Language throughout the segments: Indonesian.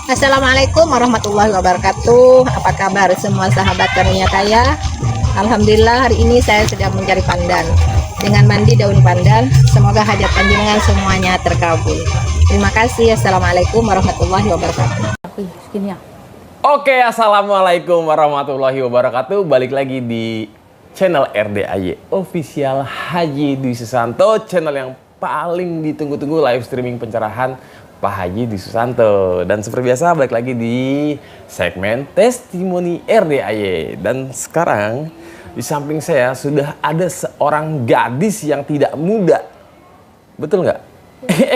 Assalamualaikum warahmatullahi wabarakatuh. Apa kabar semua sahabat karunia kaya? Alhamdulillah hari ini saya sedang mencari pandan. Dengan mandi daun pandan, semoga hajat panjenengan semuanya terkabul. Terima kasih. Assalamualaikum warahmatullahi wabarakatuh. Segini ya. Oke, assalamualaikum warahmatullahi wabarakatuh. Balik lagi di channel RDAY Official Haji Dwi Susanto, channel yang paling ditunggu-tunggu live streaming pencerahan Pak Haji Dwi Susanto. Dan seperti biasa balik lagi di segmen testimoni RDAY. Dan sekarang di samping saya sudah ada seorang gadis yang tidak muda. Betul nggak?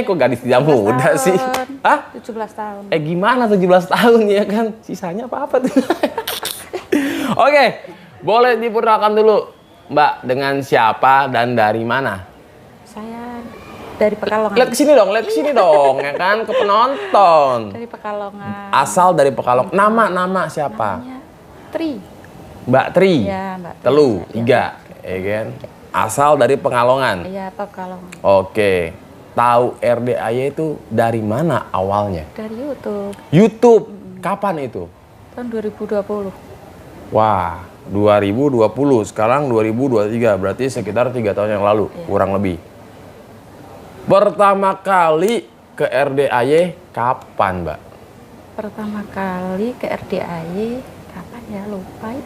Kok gadis tidak muda sih? Hah? 17 tahun. Gimana 17 tahun ya kan? Sisanya apa-apa tuh? Oke, boleh diperkenalkan dulu Mbak, dengan siapa dan dari mana? Saya dari Pekalongan. Lihat ke sini dong, ya kan, ke penonton. Dari Pekalongan. Asal dari Pekalongan. Nama siapa? Namanya Tri. Mbak Tri. Iya, Mbak Tri. Telu, Iya. 3, ya kan? Asal dari Pekalongan. Iya, Pekalongan. Oke. Tahu RDAY itu dari mana awalnya? Dari YouTube. YouTube. Kapan itu? Tahun 2020. Wah, 2020. Sekarang 2023. Berarti sekitar 3 tahun yang lalu, Iya. kurang lebih. Pertama kali ke RDAY kapan, Mbak? Pertama kali ke RDAY kapan ya? Lupa ya.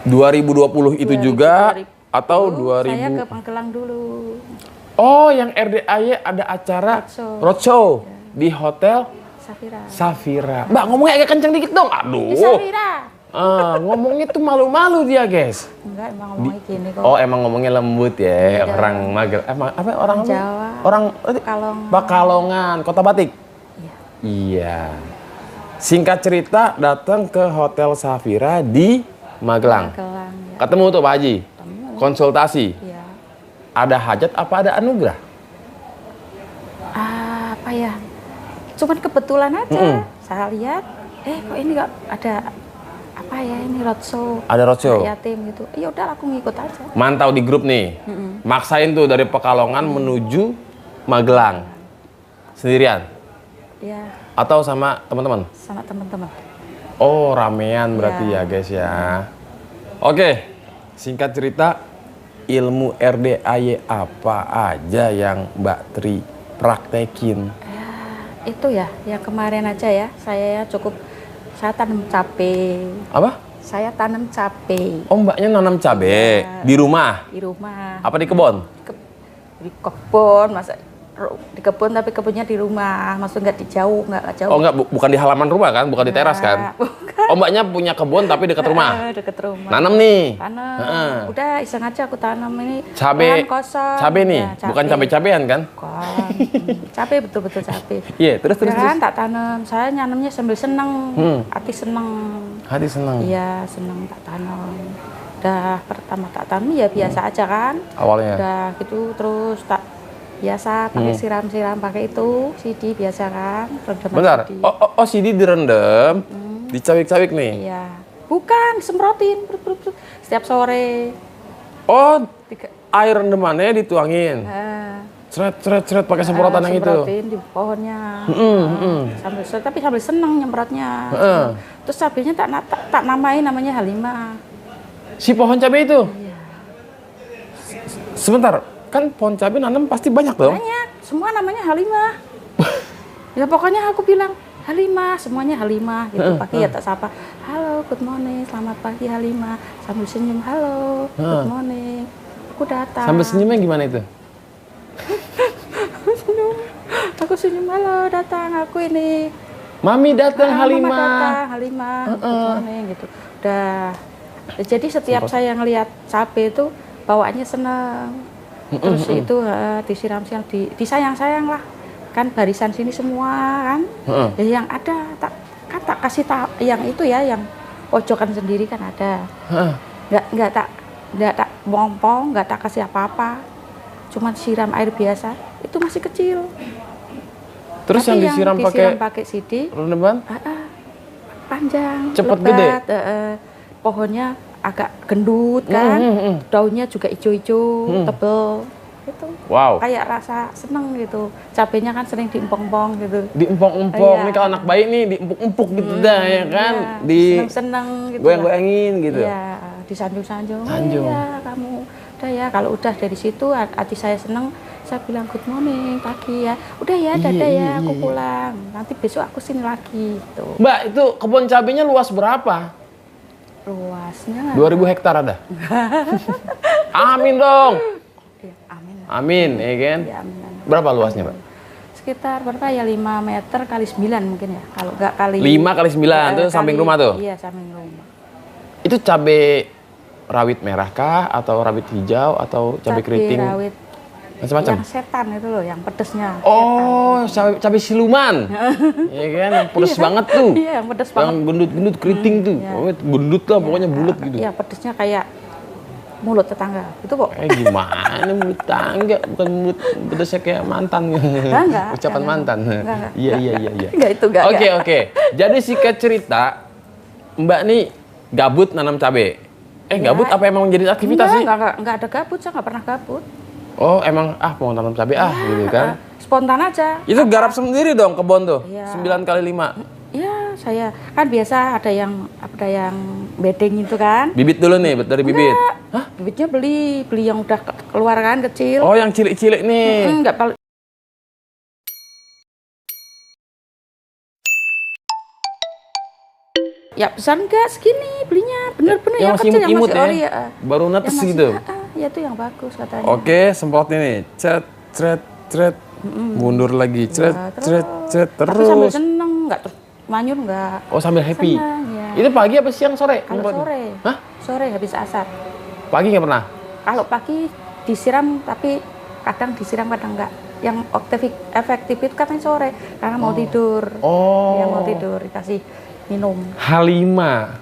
2020 itu juga atau 2000? Saya ke Magelang dulu. Oh, yang RDAY ada acara roadshow di Hotel Safira. Safira. Mbak, ngomongnya agak kenceng dikit dong. Di Aduh. Safira. Ngomongnya tuh malu-malu dia, guys. Enggak, emang ngomongnya gini kok. Oh, emang ngomongnya lembut ya, Iya. orang Magelang. Emang apa orang apa? Jawa. Orang Pekalongan. Pekalongan, Kota Batik. Iya. Iya. Singkat cerita, datang ke Hotel Safira di Magelang. Magelang ya. Ketemu tuh Pak Haji. Ketemu. Konsultasi. Iya. Ada hajat apa ada anugerah? Apa ya? Cuman kebetulan aja. Saya lihat, kok ini nggak ada apa ya, ini roadshow. Ada roadshow. Anak yatim gitu. Ya udah aku ngikut aja. Mantau di grup nih. Maksain tuh dari Pekalongan menuju Magelang. Sendirian? Ya, Atau sama teman-teman? sama teman-teman. Oh, ramean berarti ya guys ya. Oke, singkat cerita, ilmu RDAY apa aja yang Mbak Tri praktekin? Itu ya, yang kemarin aja ya, saya tanam cabai. Apa? Saya tanam cabai Oh, Mbaknya nanam cabai Iya. di rumah? di rumah. Apa di kebun? Di kebun, masa di kebun tapi kebunnya di rumah, maksud nggak nggak jauh. Oh enggak, bukan di halaman rumah kan? Bukan di teras kan? Bukan. Oh, Mbaknya punya kebun tapi dekat rumah? Deket rumah. Nanam nih? Tanam. Heeh. Udah iseng aja aku tanam ini. Cabai, lahan kosong. cabai nih? Ya, Bukan cabai-cabean kan? Bukan. Cabai betul-betul cabai. Iya, terus. Kan tak tanam. Saya nanamnya sambil seneng. Hati seneng. Hati senang. Iya, seneng tak tanam. Udah pertama tak tanam ya biasa aja kan. Awalnya? Udah gitu terus tak biasa pakai siram-siram pakai itu CD biasa kan. Rendaman Bentar, CD. oh CD direndam, dicawik-cawik nih? Iya. Bukan, semprotin. Brut. Setiap sore. Oh, Tiga. air rendemannya dituangin? Ceret pakai semprotan yang itu? Semprotin di pohonnya. Tapi sambil seneng nyemprotnya. Terus cabenya tak namain namanya Halimah. Si pohon cabai itu? Iya. Sebentar, kan pohon cabai nanam pasti banyak dong? Banyak, semua namanya Halimah. Ya pokoknya aku bilang Halimah, semuanya Halimah gitu. Pagi ya tak sapa. Halo, good morning, selamat pagi Halimah. Sambil senyum, halo, good morning. Aku datang. Sambil senyumnya gimana itu? Aku senyum, halo, datang. Aku ini. Mami datang Mama Halimah. datang, Halimah, good morning gitu. Udah. Jadi setiap saya ngelihat cabai itu bawaannya seneng. Terus itu disiram-siram, disayang-sayang lah. Kan barisan sini semua kan. Ya, yang ada tak kasih yang itu ya, yang pojokan sendiri kan ada. Nggak tak bompong, nggak tak kasih apa-apa. Cuman siram air biasa. Itu masih kecil. Terus Tapi yang disiram pakai CD rendeman? panjang, Cepet lebat, pohonnya agak gendut kan, daunnya juga hijau-hijau, tebel. Itu. Wow. Kayak rasa seneng gitu. Cabenya kan sering diempong-empong gitu. Diempong-empong Iya. nih kalau anak bayi nih diempuk-empuk gitu dah ya kan. Iya, Di seneng-seneng gitu. goyang-goyangin gitu. Iya, disanjung-sanjung. Sanjung. Iya, kamu udah ya. Kalau udah dari situ hati saya seneng, saya bilang good morning pagi ya. Udah ya, Iya, dadah iya, ya, aku iya. pulang. Nanti besok aku sini lagi gitu. Mbak, itu kebun cabenya luas berapa? Luasnya 2000 hektar ada? Amin dong. ya, amin. Amin, ya kan? Ya, amin. Berapa luasnya, Mbak? Sekitar berapa ya 5 meter kali 9 mungkin ya. Kalau nggak kali 5 kali 9 itu samping rumah tuh? Iya, samping rumah. Itu cabe rawit merah kah atau rawit hijau atau cabe keriting? Rawit Macam-macam. yang setan itu loh, yang pedesnya. Oh, cabe siluman. Iya kan, yang pedes banget tuh. Iya, yang pedes Yang banget. gendut-gendut keriting tuh. iya. Oh, gendut lah pokoknya bulat gitu. Iya, pedesnya kayak mulut tetangga. Itu kok. Gimana mulut tangga, bukan mulut pedesnya kayak mantan. Enggak, Ucapan enggak. mantan. Enggak. Iya. Enggak itu enggak. Oke, oke. Jadi singkat cerita, Mbak nih gabut nanam cabe. Gabut apa emang jadi aktivitas sih? Enggak ada gabut, saya enggak pernah gabut. Oh, emang mau nanam cabe gitu kan. Spontan aja. Itu garap sendiri dong kebun tuh. Iya. 9 kali 5. Iya, saya kan biasa ada yang bedeng itu kan. Bibit dulu nih, dari bibit. Hah? Bibitnya beli yang udah keluar kan kecil. Oh, yang cilik-cilik nih. Enggak paling. Ya besar enggak segini belinya, bener-bener yang masih kecil yang imut-imut masih ori ya? ya. Baru netes Yang masih- gitu. Ya itu yang bagus katanya. Oke, semprot ini. Cret. Mundur lagi. Cret. Tapi sambil Terus. seneng, enggak terus manyun enggak. Oh, sambil happy. Senang, ya. Itu pagi apa siang sore? Kalau Semprotnya? sore, Hah? sore habis asar. Pagi nggak pernah? Kalau pagi disiram tapi kadang disiram kadang enggak. Yang efektif itu katanya sore karena mau tidur. Oh. Yang mau tidur dikasih minum. H5.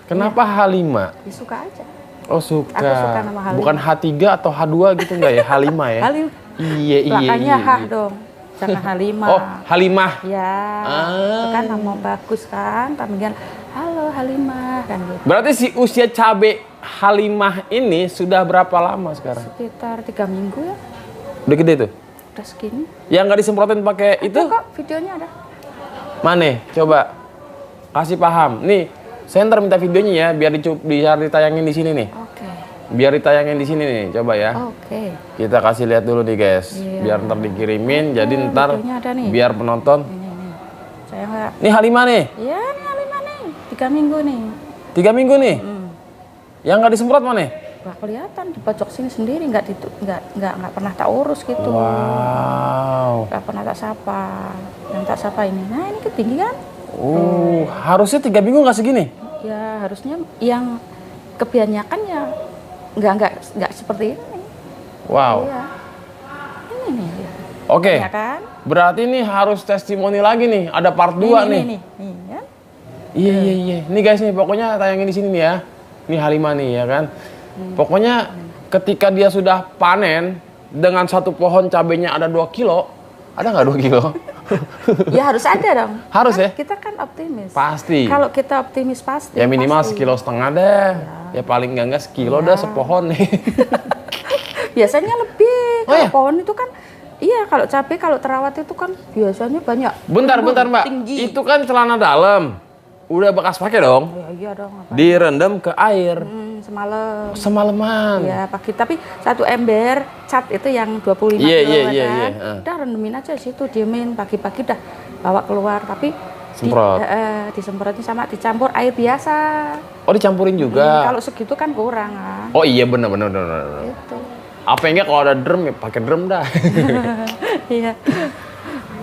Kenapa H5? Ya, suka aja. Oh, suka. Aku suka nama H5. Bukan H3 atau H2 gitu enggak ya? H5 ya? Halim. Iya. Belakangnya H dong. Jangan Halimah. Oh, Halimah. Ya. Itu kan nama bagus kan. Panggilan halo Halimah kan gitu. Berarti si usia cabe Halimah ini sudah berapa lama sekarang? Sekitar 3 minggu ya. Udah gede tuh? Udah segini. Yang nggak disemprotin pakai itu? Ada kok videonya ada. Mana? Coba kasih paham. Nih, saya ntar minta videonya ya, biar ditayangin di sini nih. Oke. Biar ditayangin di sini nih, coba ya. Oke. Kita kasih lihat dulu nih guys, Iya. biar ntar dikirimin. Jadi ntar videonya ada nih. biar penonton. Ini. Saya enggak. Nih Halimah nih, Ya, ini Halimah nih. 3 minggu nih. 3 minggu nih. Yang nggak disemprot mana? Nggak kelihatan di pojok sini sendiri nggak pernah tak urus gitu. Wow. Nggak pernah tak sapa. Yang tak sapa ini. Nah, ini ketinggi kan? Harusnya 3 minggu nggak segini. Ya harusnya yang kebanyakan ya nggak seperti ini. Wow. Iya. Ini nih. Ya. Oke. Ya kan? Berarti nih harus testimoni lagi nih. Ada part 2 nih. Nih, kan? Iya. Nih guys nih, pokoknya tayangin di sini nih ya. Ini Halimah nih ya kan. Pokoknya ketika dia sudah panen dengan satu pohon cabenya ada 2 kilo, ada nggak 2 kilo? Ya harus ada dong. Harus Kan ya? Kita kan optimis. Pasti. Kalau kita optimis pasti. Ya minimal pasti. 1,5 kilo deh. Ya paling nggak sekilo dah sepohon nih. Biasanya lebih. Oh, Kalau ya? pohon itu kan, iya kalau cabai kalau terawat itu kan biasanya banyak. Bentar Mbak. Tinggi. Itu kan celana dalam. Udah bekas pakai dong. Ya, iya dong. Apa? Direndam ke air. Semalam. Semalaman. Ya pagi. Tapi 1 ember cat itu yang 25 Iya, kilo iya, kan. iya, iya. Udah rendemin aja di situ, diemin pagi-pagi udah bawa keluar. Tapi Semprot. disemprotin sama dicampur air biasa. Oh dicampurin juga. Kalau segitu kan kurang kan. Oh iya bener. Itu. Apa enggak kalau ada drum ya pakai drum dah. Iya.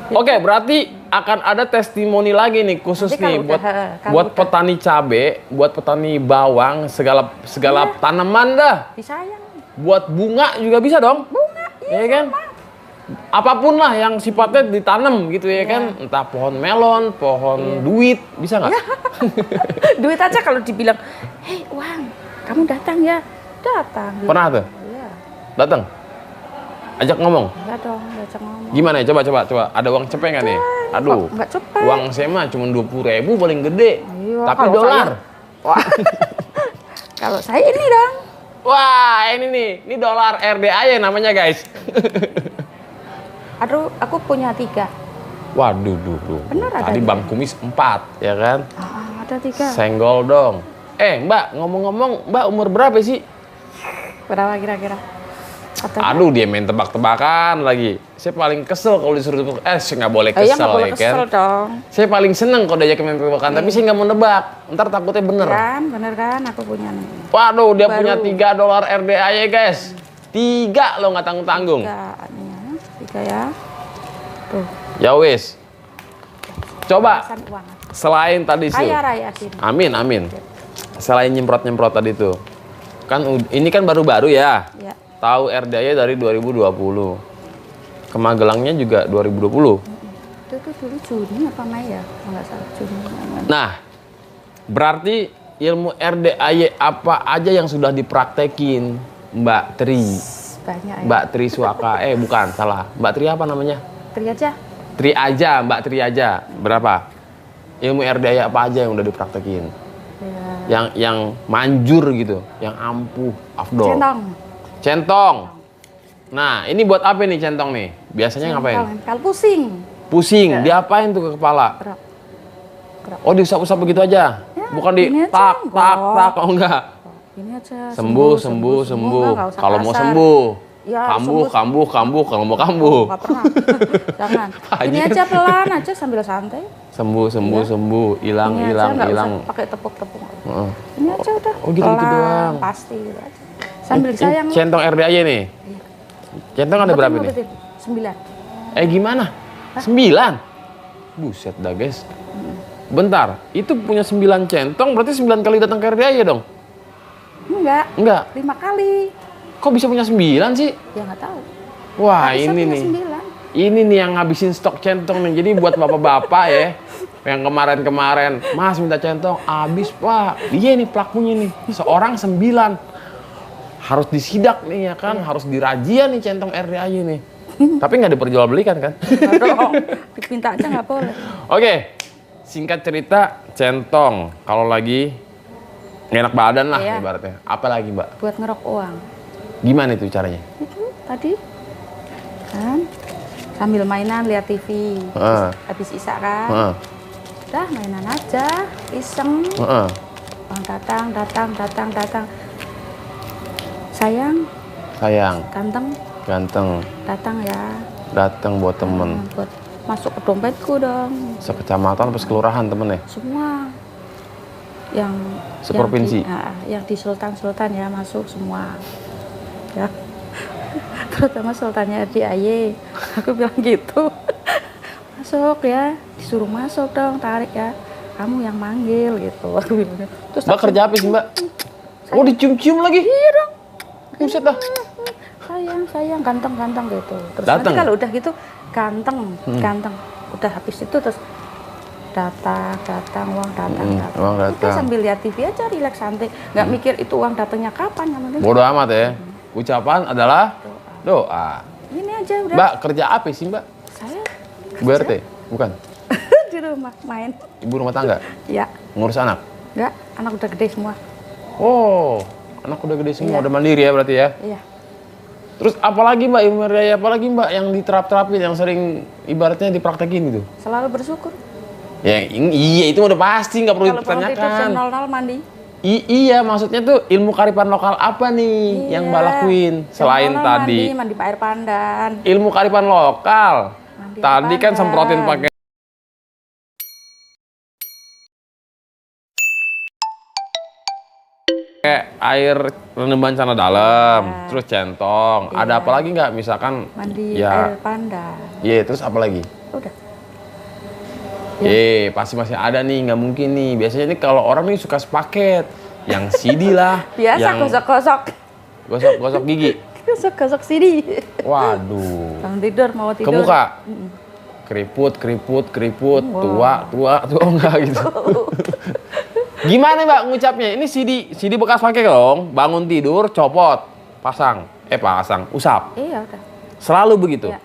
Oke, berarti akan ada testimoni lagi nih khusus Nanti nih kalau buat udah- petani cabe, buat petani bawang, segala Iya. tanaman dah. Disayang. Buat bunga juga bisa dong. Bunga. Iya kan? Apapun lah yang sifatnya ditanam gitu ya kan. Entah pohon melon, pohon duit, bisa nggak? Duit aja kalau dibilang, hei Wang, kamu datang ya. Datang. Pernah tuh? Iya. Datang. Ajak ngomong. Enggak dong, diajak ngomong. Gimana ya? Coba. Ada uang cepet nggak nih? Aduh. Kok nggak cepet? Uang saya mah cuma 20.000 paling gede. Iya, Tapi kalau dolar. Wah. Kalau saya ini dong. Wah, ini nih. Ini dolar RDAY namanya, guys. Aduh, aku punya 3. Waduh, Bener ada tadi 3. Bang Kumis 4, ya kan? Ada 3. Senggol dong. Mbak, ngomong-ngomong, Mbak umur berapa sih? Berapa kira-kira? Katanya, Aduh, dia main tebak-tebakan lagi. Saya paling kesel kalau disuruh saya nggak boleh ya kesel, nggak boleh ya kan? kesel dong. Saya paling seneng kalau diajak main tebak-tebakan, tapi saya nggak mau nebak. Ntar takutnya bener. Kan, bener kan? Aku punya nih. Waduh, dia Baru. punya 3 dolar RDAY, guys. 3 lo nggak tanggung-tanggung. 3 nih ya. 3 ya. Tuh, Ya wis. Coba pesan uang. selain tadi sih. Kaya raya sini. Amin. Selain nyemprot-nyemprot tadi tuh. Kan ini kan baru-baru ya. Ya. Tahu RDAY dari 2020. Ke Magelangnya juga 2020. Itu tuh dulu Juni apa Mei ya? Kalau nggak salah Juni. Nah, berarti ilmu RDAY apa aja yang sudah dipraktekin Mbak Tri? Banyak ya. Mbak Tri Suaka. Bukan, salah. Mbak Tri apa namanya? Tri aja. Tri aja, Mbak Tri aja. Berapa? Ilmu RDAY apa aja yang udah dipraktekin? Ya. Yang manjur gitu, yang ampuh, afdol. Centong. Nah, ini buat apa nih centong nih? Biasanya ngapain? Kalau pusing. Pusing. Diapain tuh ke kepala? Gerak. Oh, diusap-usap begitu aja? Ya, Bukan di gini aja, tak, oh enggak. Ini aja. Sembuh. nggak usah Kalau mau kasar. sembuh. Ya, kambuh. Kalau mau Oh, kambuh. nggak pernah. Jangan. Pak Ini Haji. aja pelan aja sambil santai. Sembuh. Hilang. Ini aja nggak usah pakai tepuk-tepuk. Heeh. Ini aja udah. Oh, gitu-gitu Pelan, doang. Pasti gitu aja. Sambil sayang. Ini centong RDAY nih. Centong ada berapa nih? 9. Gimana? 9? Buset dah, guys. Bentar, itu punya 9 centong, berarti 9 kali datang ke RDAY dong? Enggak. 5 kali. Kok bisa punya 9 sih? Ya nggak tahu. Wah, Tapi saya ini punya nih. 9. Ini nih yang ngabisin stok centong nih. Jadi buat bapak-bapak ya, yang kemarin-kemarin, Mas minta centong, habis Pak. Dia nih pelakunya nih, seorang 9. Harus disidak nih ya kan, harus dirazia nih centong RDAY nih. Tapi nggak diperjualbelikan kan? Nggak dong. Minta aja nggak boleh. Oke, singkat cerita centong. Kalau lagi nggak enak badan lah Iya. ibaratnya. Apa lagi Mbak? Buat ngerok uang. Gimana itu caranya? Itu tadi kan sambil mainan lihat TV. Heeh. Habis isak kan. Heeh. Udah mainan aja, iseng. Heeh. Uang datang. Sayang, ganteng, datang ya. Datang buat temen. Buat masuk ke dompetku dong. Sekecamatan apa sekelurahan temen ya? Semua. Yang Seprovinsi? yang di Sultan ya masuk semua. Ya. Terutama sultannya RDAY. Aku bilang gitu. Masuk ya, disuruh masuk dong, tarik ya. Kamu yang manggil gitu. Aku bilang. Terus Mbak kerja apa sih Mbak? Oh dicium-cium lagi? Iya dong. Buset dah. Sayang, ganteng gitu. Terus Datang? nanti kalau udah gitu, ganteng. Udah habis itu terus datang, uang datang. uang Udah datang. sambil lihat TV aja, rileks santai. Nggak mikir itu uang datangnya kapan, yang penting Bodoh amat ya. Ucapan adalah doa. ini aja udah. Mbak kerja apa sih Mbak? Saya BRT? Bukan? di rumah main. Ibu rumah tangga? Ya, Ngurus anak? enggak, anak udah gede semua. Oh, anak udah gede semua, Iya. udah mandiri ya berarti ya? Iya. Terus apalagi Mbak, ilmu RDAY apalagi Mbak yang diterap-terapin, yang sering ibaratnya dipraktekin gitu? Selalu bersyukur. Ya iya itu udah pasti, nggak perlu Kalau bangun tidur jam dipertanyakan. 00 mandi. Iya, maksudnya tuh ilmu kearifan lokal apa nih yang Mbak lakuin selain Jam 00 tadi? mandi air pandan. Ilmu kearifan lokal. Mandi Tadi air kan pandan. semprotin pakai air rendeman celana dalam, terus centong. Ada apa lagi nggak? Misalkan Mandi ya, air pandan. iya, terus apa lagi? Udah. Pasti masih ada nih, nggak mungkin nih. Biasanya nih kalau orang nih suka sepaket, yang CD lah, Biasa yang gosok-gosok. gosok gigi. Gosok-gosok sini. Waduh, Bangun tidur mau ke tidur. muka. Keriput, tua, oh enggak gitu. Gimana Mbak ngucapnya? Ini CD bekas pakai dong. Bangun tidur, copot, pasang, usap. Iya udah. Selalu begitu. Iya.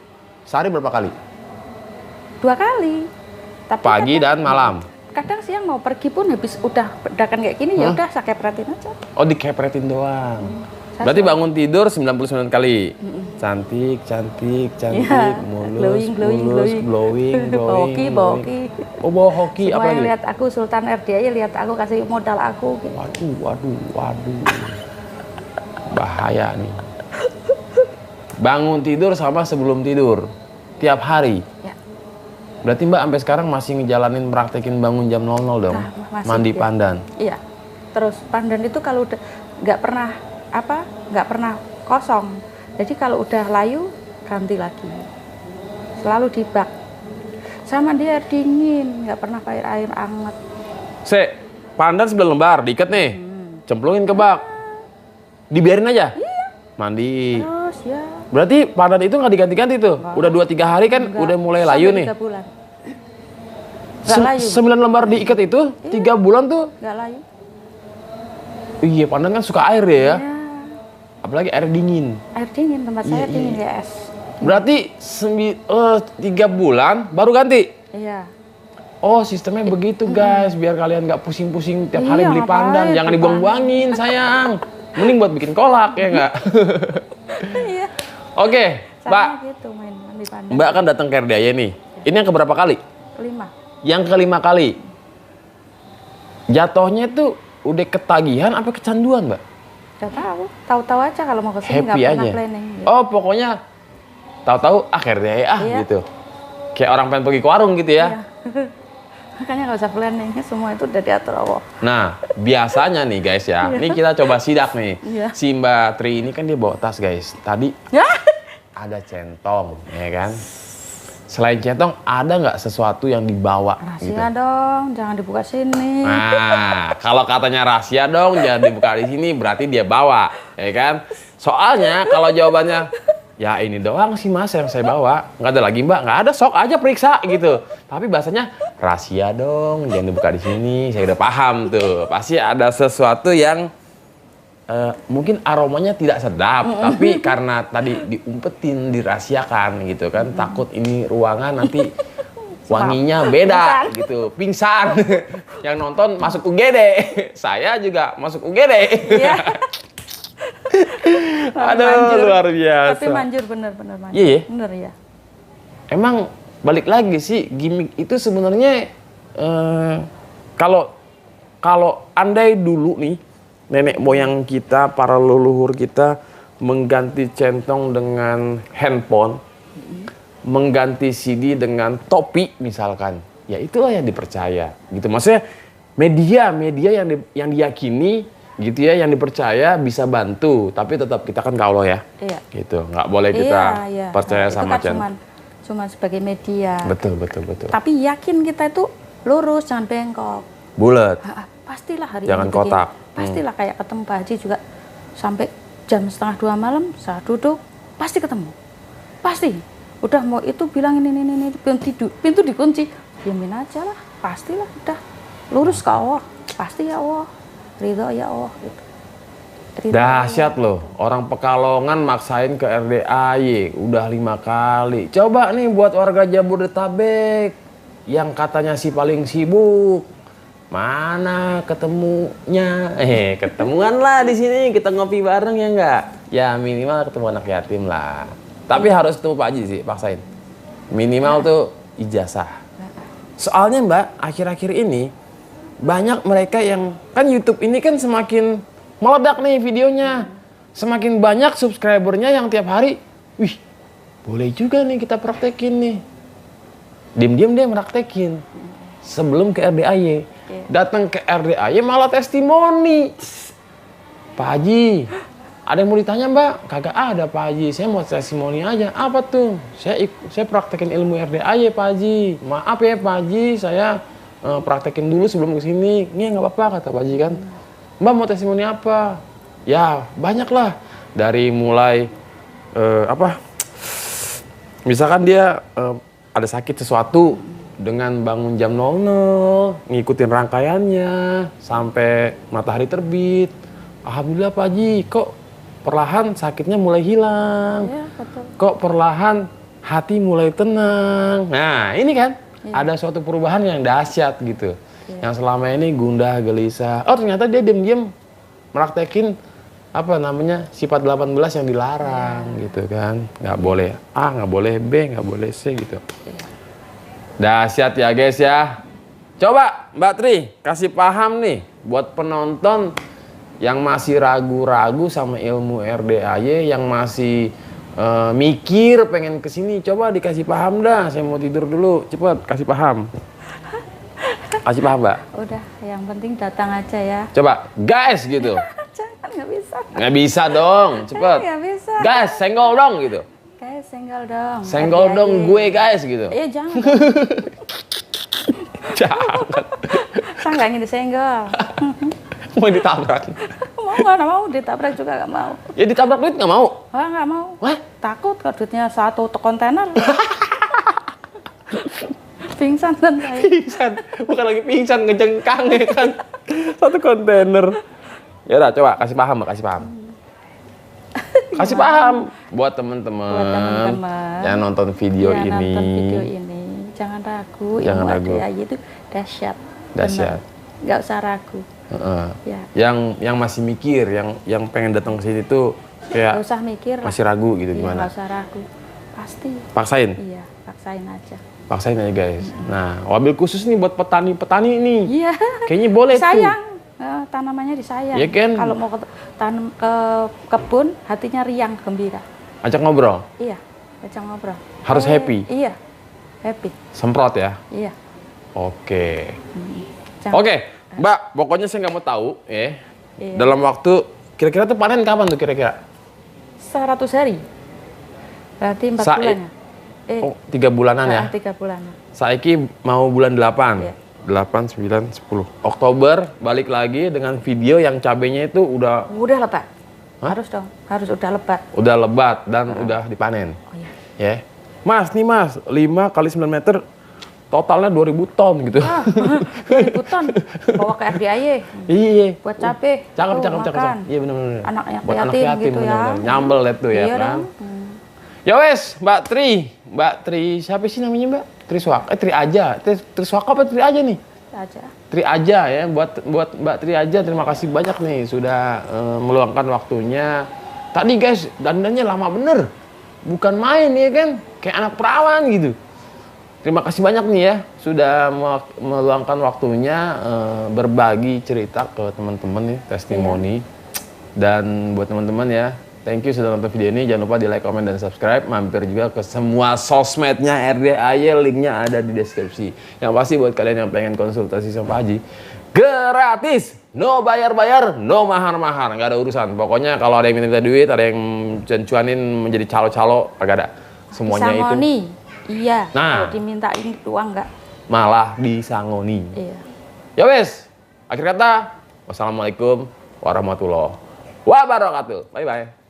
Sehari berapa kali? 2 kali. Tapi Pagi dan malam. Kadang siang mau pergi pun habis udah bedakan kayak gini ya udah saya kepretin aja. Oh dikepretin doang. Berarti bangun tidur 99 kali. Cantik, cantik, cantik, Iya, mulus, glowing. glowing. Boki. Oh, bawa hoki Semua apa yang lagi? lihat aku Sultan RDAY lihat aku kasih modal aku gitu. Waduh. Bahaya nih. Bangun tidur sama sebelum tidur. Tiap hari. Ya. Berarti Mbak sampai sekarang masih ngejalanin praktekin bangun jam 00 dong? Nah, masih, Mandi ya. pandan. Iya. Terus pandan itu kalau udah nggak pernah kosong. Jadi kalau udah layu ganti lagi. Selalu di bak. Sama dia air dingin, nggak pernah pakai air hangat. Pandan 9 lembar diikat nih. Cemplungin ke bak. Dibiarin aja. Iya. Mandi. Terus ya. Berarti pandan itu nggak diganti-ganti tuh. Udah 2-3 hari kan udah mulai layu nih. 3 bulan. Nggak layu. 9 lembar diikat itu 3 bulan tuh. Nggak layu. Iya, pandan kan suka air ya. Ya. Apalagi air dingin. Air dingin, tempat saya Iya, dingin iya. ya es. Berarti 3 bulan baru ganti. Iya. Oh, sistemnya begitu guys, biar kalian nggak pusing-pusing tiap hari Iya, beli ngapain pandan. Jangan beli dibuang-buangin, sayang. Mending buat bikin kolak ya nggak? Iya. Oke, Mbak. Sama gitu main mandi pandan. Mbak kan datang ke RDAY nih. Ini yang keberapa kali? Kelima. Yang kelima kali. Jatuhnya tuh udah ketagihan apa kecanduan, Mbak? Gak tahu aja kalau mau kesini nggak Happy pernah aja. planning. Gitu. Oh, pokoknya tahu-tahu RDAY Iya. gitu. Kayak orang pengen pergi ke warung gitu ya. Iya. Makanya nggak usah planning, semua itu udah diatur Allah. Nah, biasanya nih guys ya, ini kita coba sidak nih. Iya. Si Mbak Tri ini kan dia bawa tas guys. Tadi Ya. ada centong, ya kan? Selain centong, ada nggak sesuatu yang dibawa gitu? Rahasia dong, jangan dibuka sini. Nah, kalau katanya rahasia dong, jangan dibuka di sini, berarti dia bawa, ya kan? Soalnya kalau jawabannya, ya ini doang sih mas yang saya bawa, nggak ada lagi mbak, nggak ada, sok aja periksa gitu. Tapi bahasanya rahasia dong, jangan dibuka di sini, saya udah paham tuh. Pasti ada sesuatu yang mungkin aromanya tidak sedap, tapi karena tadi diumpetin, dirahasiakan gitu kan, takut ini ruangan nanti wanginya beda gitu, pingsan. Yang nonton masuk UGD, saya juga masuk UGD. Iya. Aduh, Manjur. luar biasa. Tapi manjur bener-bener manjur. Iya, iya. Bener ya. Emang balik lagi sih, gimmick itu sebenarnya kalau andai dulu nih nenek moyang kita, para leluhur kita mengganti centong dengan handphone, mengganti CD dengan topi misalkan, ya itulah yang dipercaya gitu. Maksudnya media yang diyakini gitu ya, yang dipercaya bisa bantu, tapi tetap kita kan kaulo ya. Iya. Gitu, nggak boleh kita percaya Nah, sama itu kan centong. cuman sebagai media. Betul. Tapi yakin kita itu lurus, jangan bengkok. Bulat. Pastilah hari Jangan ini begini. kotak. Pastilah kayak ketemu Pak Haji juga sampai jam 1:30 malam saya duduk pasti ketemu. Pasti. Udah mau itu bilang ini pintu dikunci. Diamin aja lah. Pastilah udah lurus ke Allah. Pasti ya Allah. Ridho ya Allah gitu. Ridho Dahsyat loh, orang Pekalongan maksain ke RDAY udah 5 kali. Coba nih buat warga Jabodetabek yang katanya si paling sibuk. Mana ketemunya? Ketemuan lah di sini, kita ngopi bareng ya enggak? Ya minimal ketemu anak yatim lah. Tapi harus ketemu Pak Haji sih, paksain. Minimal tuh ijazah. Soalnya Mbak, akhir-akhir ini banyak mereka yang kan YouTube ini kan semakin meledak nih videonya. Semakin banyak subscribernya yang tiap hari, wih, boleh juga nih kita praktekin nih. Diam-diam dia praktekin. Sebelum ke RDAY. Datang ke RDAY malah testimoni. Pak Haji, ada yang mau ditanya Mbak? Kagak ada Pak Haji, saya mau testimoni aja. Apa tuh? Saya praktekin ilmu RDAY Pak Haji. Maaf ya Pak Haji, saya praktekin dulu sebelum kesini. Ini nggak apa-apa kata Pak Haji kan. Mbak mau testimoni apa? Ya banyak lah. Dari mulai misalkan dia ada sakit sesuatu, dengan bangun jam 00, ngikutin rangkaiannya sampai matahari terbit. Alhamdulillah Pak Haji, kok perlahan sakitnya mulai hilang. Ya, betul. Kok perlahan hati mulai tenang. Nah, ini kan ada suatu perubahan yang dahsyat gitu. Yang selama ini gundah gelisah. Oh, ternyata dia diam-diam praktekin apa namanya sifat 18 yang dilarang gitu kan, nggak boleh A, nggak boleh B, nggak boleh C gitu. Dahsyat ya guys ya. Coba Mbak Tri kasih paham nih buat penonton yang masih ragu-ragu sama ilmu RDAY, yang masih mikir pengen kesini, coba dikasih paham dah. Saya mau tidur dulu, cepet kasih paham. Kasih paham Mbak. Udah, yang penting datang aja ya. Coba guys gitu. Jangan, nggak bisa. Nggak bisa dong, cepet. Nggak bisa. Guys, senggol dong gitu. Guys, senggol dong. Senggol RDAY. dong gue guys gitu. Iya, jangan. Jangan. Saya nggak ingin disenggol. Mau ditabrak. Nggak mau ditabrak juga nggak mau. Ya ditabrak duit nggak mau. Wah, nggak mau. Wah, Takut kalau duitnya 1 kontainer. Pingsan kan saya. pingsan. Bukan lagi pingsan, ngejengkang ya kan. 1 kontainer. Ya udah, coba kasih paham, Mbak, kasih paham. Kasih paham buat teman-teman yang nonton video Ya, ini. nonton video ini. Jangan ragu, Jangan ilmu ragu. RDAY itu dahsyat. Dahsyat. Benar. Nggak usah ragu. Heeh. Ya. Yang masih mikir, yang pengen datang ke sini tuh Nggak kayak usah mikir. masih ragu gitu Iya, gimana? nggak usah ragu. Pasti. Paksain. Iya, paksain aja. Paksain aja guys. Nah, wabil khusus nih buat petani-petani nih. Iya. Kayaknya boleh tuh. Sayang. Tanamannya disayang. Iya kan? Kalau mau tanam ke kebun, hatinya riang, gembira. Ajak ngobrol. Iya, ajak ngobrol. Harus happy. Iya, happy. Semprot ya. Iya. Oke. Jangan- Oke, Mbak, pokoknya saya nggak mau tahu ya. Iya. Dalam waktu kira-kira tuh panen kapan tuh kira-kira? 100 hari. Berarti 4 Sa- bulan ya? Oh, 3 bulanan ya. 3 bulan. Saiki mau bulan 8. Iya. 8, 9, 10. Oktober balik lagi dengan video yang cabenya itu udah Udah lebat. Hah? Harus dong, harus udah lebat. lebat dan udah dipanen. Oh iya. Ya. Mas, nih Mas, 5 kali 9 meter totalnya 2000 ton gitu. 2000 ton bawa ke RDAY Iya. buat cabe. Cakep, Tuh, cakep, cakep. makan. Iya benar-benar. Anak yang Buat anak yatim yatim gitu ya. benar-benar. Nyambel liat tuh ya Iya kan. dong. Ya wes, Mbak Tri siapa sih namanya Mbak? Tri aja. Tri Swaka apa Tri aja nih? Aja. Tri aja ya, buat Mbak Tri aja terima kasih banyak nih sudah meluangkan waktunya. Tadi guys, dandannya lama bener. Bukan main ya kan, kayak anak perawan gitu. Terima kasih banyak nih ya sudah meluangkan waktunya berbagi cerita ke teman-teman nih, testimoni. Dan buat teman-teman ya, thank you sudah nonton video ini. Jangan lupa di like, comment, dan subscribe. Mampir juga ke semua sosmednya RDAY, linknya ada di deskripsi. Yang pasti buat kalian yang pengen konsultasi sama Pak Haji, gratis, no bayar-bayar, no mahar-mahar, nggak ada urusan. Pokoknya kalau ada yang minta duit, ada yang cuanin menjadi calo-calo, agak ada. Semuanya itu Disangoni. Iya. Nah. Kalau dimintain uang enggak. malah disangoni. Iya. Ya wes, akhir kata, wassalamualaikum warahmatullahi wabarakatuh. Bye-bye.